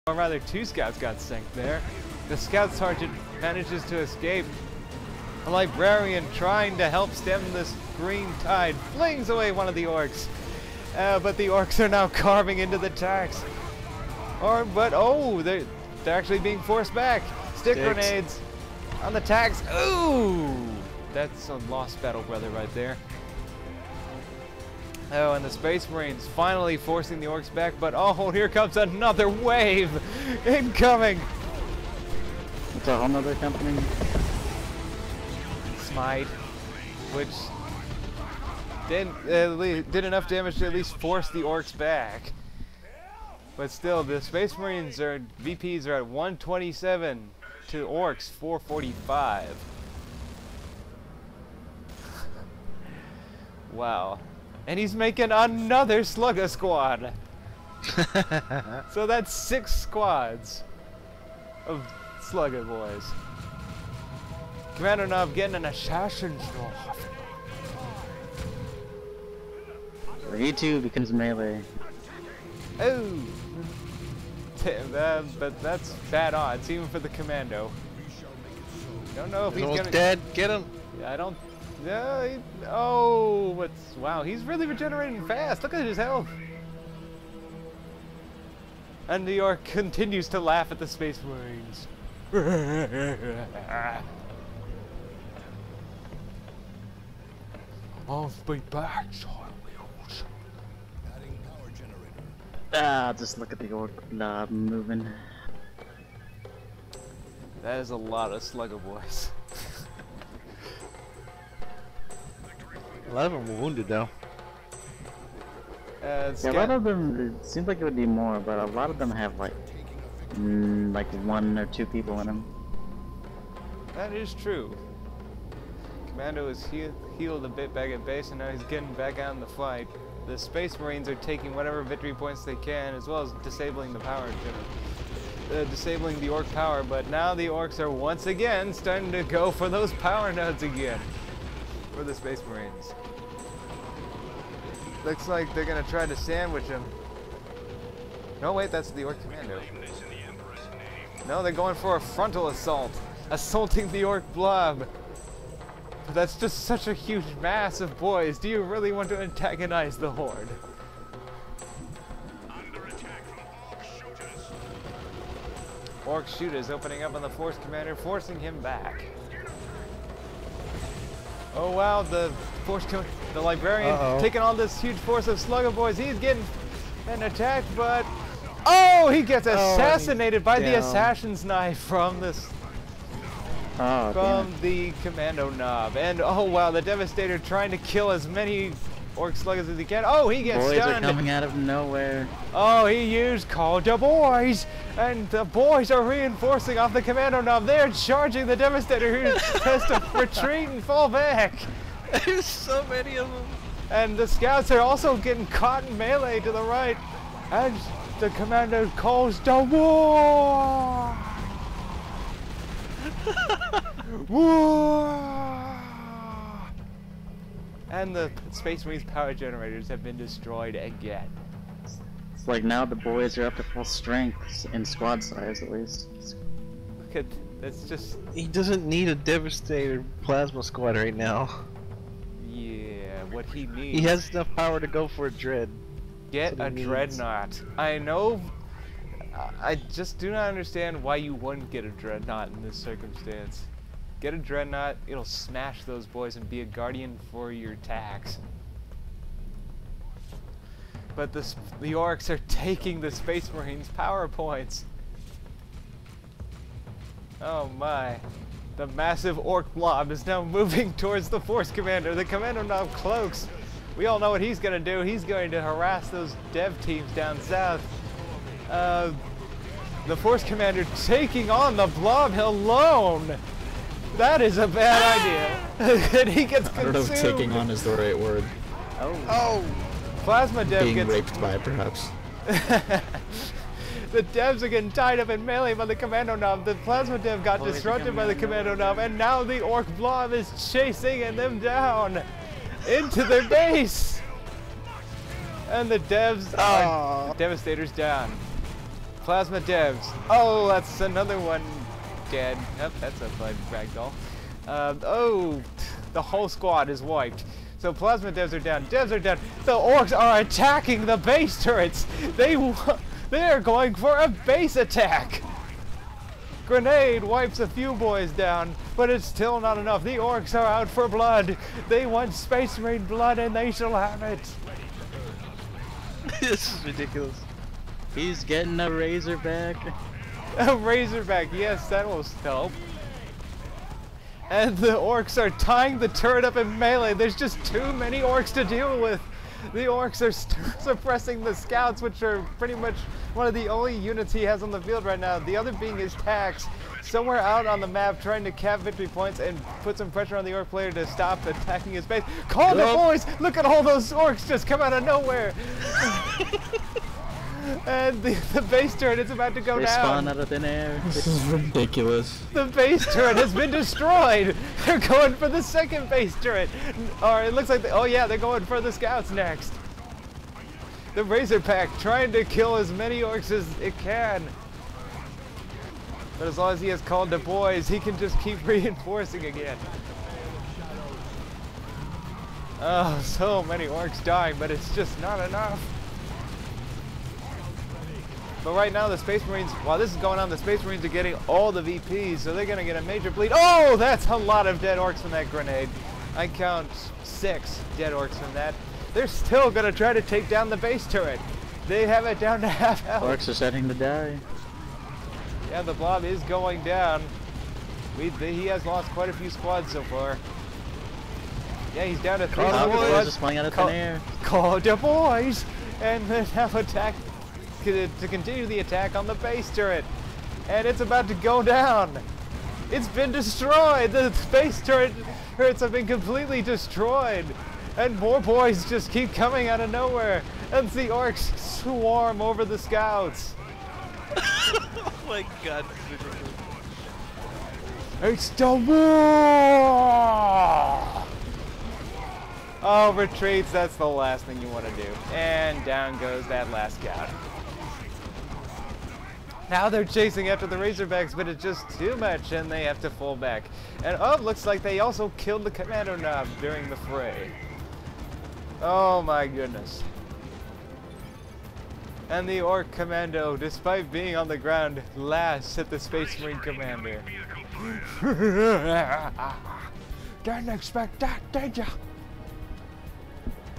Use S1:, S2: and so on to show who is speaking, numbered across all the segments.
S1: Or rather, 2 scouts got sunk there. The scout sergeant manages to escape. A librarian trying to help stem this green tide flings away one of the orcs. But the orcs are now carving into the tanks. They're actually being forced back. Stick grenades on the tanks. Ooh! That's a lost battle brother right there. Oh, and the Space Marines finally forcing the orcs back, but oh, here comes another wave incoming.
S2: It's a whole nother company.
S1: Smite, which did enough damage to at least force the orcs back. But still, the Space Marines VPs are at 127 to orcs 445. Wow. And he's making another Slugger squad. So that's 6 squads of Slugger boys. Kommando Nob getting an assassin's knife.
S2: He too becomes melee.
S1: Oh! But that's bad odds, even for the commando. Don't know if he's gonna.
S3: Dead. Get him.
S1: Yeah, I don't. Wow, he's really regenerating fast. Look at his health. And New York continues to laugh at the Space Marines. I'll be back, Star Wheels.
S2: Just look at the orc knob moving.
S1: That is a lot of Slugger boys.
S3: A lot of them were wounded though.
S2: Yeah, a lot of them, it seems like it would be more, but a lot of them have like 1 or 2 people in them.
S1: That is true. Kommando is healed a bit back at base, and now he's getting back out in the fight. The Space Marines are taking whatever victory points they can, as well as disabling the power disabling the orc power, but now the orcs are once again starting to go for those power nodes again for the Space Marines. Looks like they're gonna try to sandwich him. No, wait, that's the orc commando. No, they're going for a frontal assault, assaulting the orc blob. But that's just such a huge mass of boys. Do you really want to antagonize the horde? Orc shooters opening up on the Force Commander, forcing him back. Oh wow, the librarian taking on this huge force of Slugger boys. He's getting an attack, but oh, he gets assassinated by the assassin's knife from this. The Kommando Nob. And oh wow, the Devastator trying to kill as many orc sluggers as he can. Oh, he gets stunned.
S2: Boys are coming out of nowhere.
S1: Oh, he used Call to Boys, and the boys are reinforcing off the Kommando Nob. They're charging the Devastator, who has to retreat and fall back.
S3: There's so many of them.
S1: And the scouts are also getting caught in melee to the right, as the Commander calls to war. War! And the Space Marines power generators have been destroyed again.
S2: It's like now the boys are up to full strength, in squad size at least.
S1: Look at, that's just...
S3: He doesn't need a Devastator plasma squad right now.
S1: Yeah, what he needs...
S3: He has enough power to go for a Dread.
S1: Get a Dreadnought. I know... I just do not understand why you wouldn't get a Dreadnought in this circumstance. Get a Dreadnought, it'll smash those boys and be a guardian for your attacks. But the orcs are taking the Space Marines' power points. Oh my. The massive orc blob is now moving towards the Force Commander. The Kommando Nob cloaks. We all know what he's going to do. He's going to harass those dev teams down south. The Force Commander taking on the blob alone. That is a bad idea. And he gets consumed.
S4: I don't know if taking on is the right word.
S1: Oh. Plasma Dev
S4: Being
S1: gets...
S4: raped by, perhaps.
S1: The devs are getting tied up in melee by the Kommando Nob. The Plasma Dev got disrupted by the Kommando Nob, and now the Orc Blob is chasing them down into their base. And the devs are... Devastator's down. Plasma devs. Oh, that's another one dead. Yep, that's a fun ragdoll. Oh, the whole squad is wiped. So plasma devs are down. Devs are down. The orcs are attacking the base turrets. They are going for a base attack. Grenade wipes a few boys down, but it's still not enough. The orcs are out for blood. They want Space Marine blood, and they shall have it.
S3: This is ridiculous.
S2: He's getting a Razorback.
S1: A Razorback, yes, that will help. And the orcs are tying the turret up in melee. There's just too many orcs to deal with. The orcs are suppressing the scouts, which are pretty much one of the only units he has on the field right now. The other being his tax, somewhere out on the map trying to cap victory points and put some pressure on the orc player to stop attacking his base. Call the boys! Look at all those orcs just come out of nowhere! And the base turret is about to go
S2: They
S1: down.
S2: spawn out of thin air.
S4: This is ridiculous.
S1: The base turret has been destroyed. They're going for the second base turret. Or it looks like, oh yeah, they're going for the scouts next. The Razorback trying to kill as many orcs as it can. But as long as he has called the boys, he can just keep reinforcing again. Oh, so many orcs dying, but it's just not enough. But right now the Space Marines, while this is going on, the Space Marines are getting all the VPs, so they're going to get a major bleed. Oh, that's a lot of dead orcs from that grenade. I count 6 dead orcs from that. They're still going to try to take down the base turret. They have it down to half health.
S2: Orcs are starting to die.
S1: Yeah, the blob is going down. He has lost quite a few squads so far. Yeah, he's down to 3
S2: Boys just flying out of thin air.
S1: Call the boys! And then have attack to continue the attack on the base turret. And it's about to go down. It's been destroyed. The base turrets have been completely destroyed. And more boys just keep coming out of nowhere. And the orcs swarm over the scouts.
S3: Oh my god, this is ridiculous.
S1: It's the war! Oh, retreats, that's the last thing you want to do. And down goes that last scout. Now they're chasing after the Razorbacks, but it's just too much and they have to fall back. And oh, looks like they also killed the Kommando Nob during the fray. Oh my goodness. And the Orc Commando, despite being on the ground, laughs at the Space Marine Commander. Didn't expect that, did ya?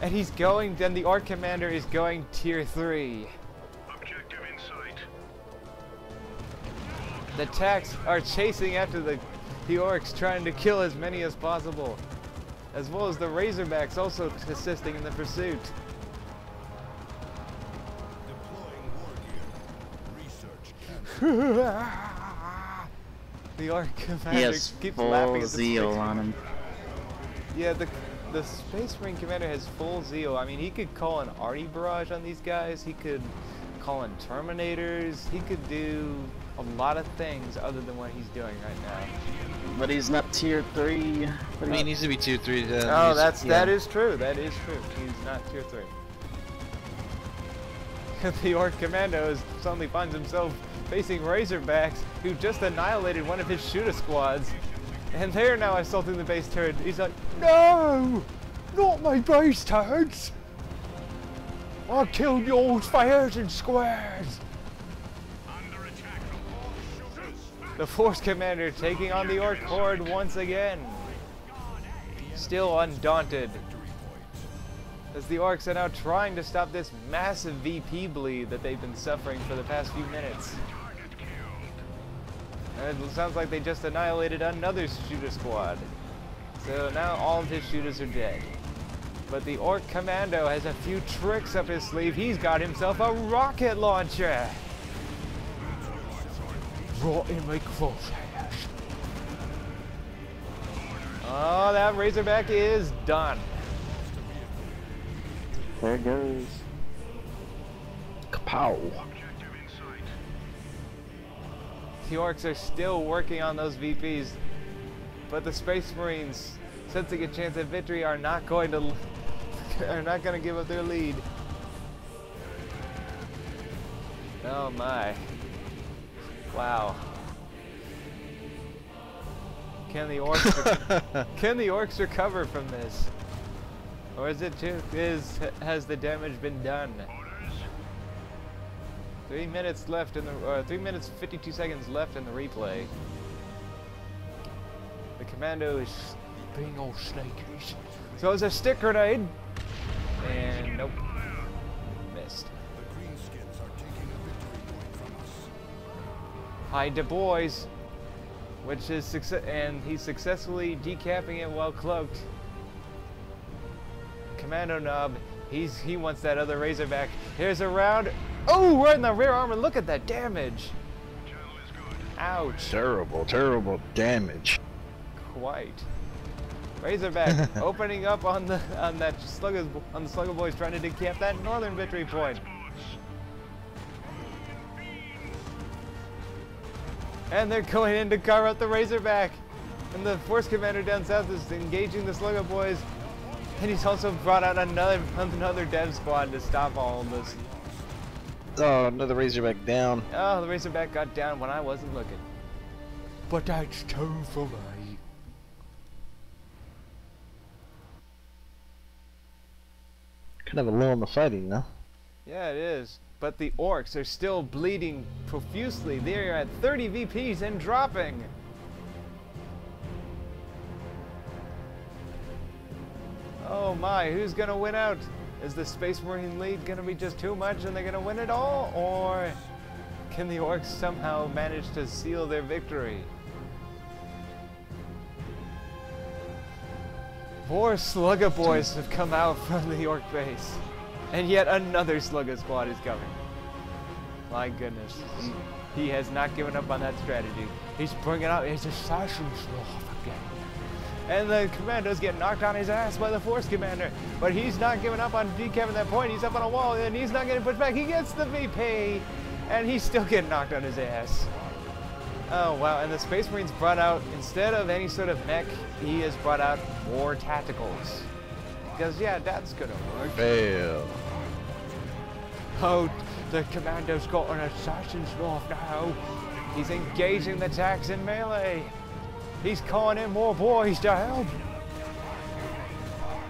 S1: And he's going, then the Orc Commander is going tier 3.
S5: Objective in sight.
S1: The Tax are chasing after the Orcs, trying to kill as many as possible. As well as the Razorbacks also assisting in the pursuit. The Orc Commander keeps laughing at the
S2: zeal
S1: Space
S2: on him.
S1: Yeah, the Space Marine Commander has full zeal. I mean, he could call an arty barrage on these guys. He could call in Terminators. He could do a lot of things other than what he's doing right now.
S2: But he's not tier 3.
S3: I mean, he needs to be tier 3.
S1: Oh, that is true. That is true. He's not tier 3. The Orc Commando suddenly finds himself facing Razorbacks, who just annihilated one of his shooter squads. And they're now assaulting the base turret. He's like, no! Not my base turrets! I killed yours fairs and squares! The Force Commander taking on the Orc Horde once again. Still undaunted. As the Orcs are now trying to stop this massive VP bleed that they've been suffering for the past few minutes. And it sounds like they just annihilated another shooter squad. So now all of his shooters are dead. But the Orc Commando has a few tricks up his sleeve. He's got himself a rocket launcher. Right in my crosshairs. Oh, that Razorback is done.
S2: There it goes.
S3: Kapow.
S1: The Orcs are still working on those VPs, but the Space Marines, sensing a chance at victory, are not going to give up their lead. Oh my! Wow. Can the orcs recover from this? Or is it has the damage been done? 3 minutes left in the 3 minutes 52 seconds left in the replay. The commando is being all sneaky. So it's a stick grenade, and nope, missed. Hide the boys, which is and he's successfully decapping it while cloaked. Kommando Nob, he wants that other Razorback. Here's a round. Oh, right in the rear armor. Look at that damage. Ouch.
S3: Terrible, terrible damage.
S1: Quite. Razorback opening up on the Slugger boys, trying to decap that northern victory point. And they're going in to carve out the Razorback. And the Force Commander down south is engaging the Slugger boys. And he's also brought out another dev squad to stop all of this.
S3: Oh, another Razorback down.
S1: Oh, the Razorback got down when I wasn't looking. But that's too for me.
S3: Kind of a lull in the fighting, no?
S1: Yeah, it is. But the orcs are still bleeding profusely. They're at 30 VPs and dropping. Oh my, who's gonna win out? Is the Space Marine lead gonna be just too much and they're gonna win it all? Or can the orcs somehow manage to seal their victory? More Slugger boys have come out from the orc base. And yet another Slugger squad is coming. My goodness. He has not given up on that strategy. He's bringing out his assassin's love again. And the commandos get knocked on his ass by the Force Commander. But he's not giving up on decapping that point. He's up on a wall and he's not getting pushed back. He gets the VP. And he's still getting knocked on his ass. Oh wow, and the Space Marines brought out, instead of any sort of mech, he has brought out more tacticals. Because yeah, that's gonna work.
S3: Fail.
S1: Oh, the commando's got an assassin's knife now. He's engaging the tanks in melee. He's calling in more boys to help.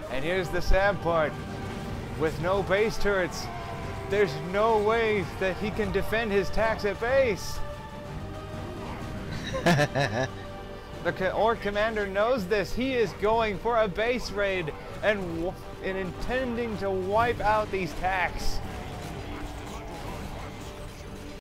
S1: And here's the sad part. With no base turrets, there's no way that he can defend his tanks at base. The Orc Commander knows this. He is going for a base raid and intending to wipe out these tanks.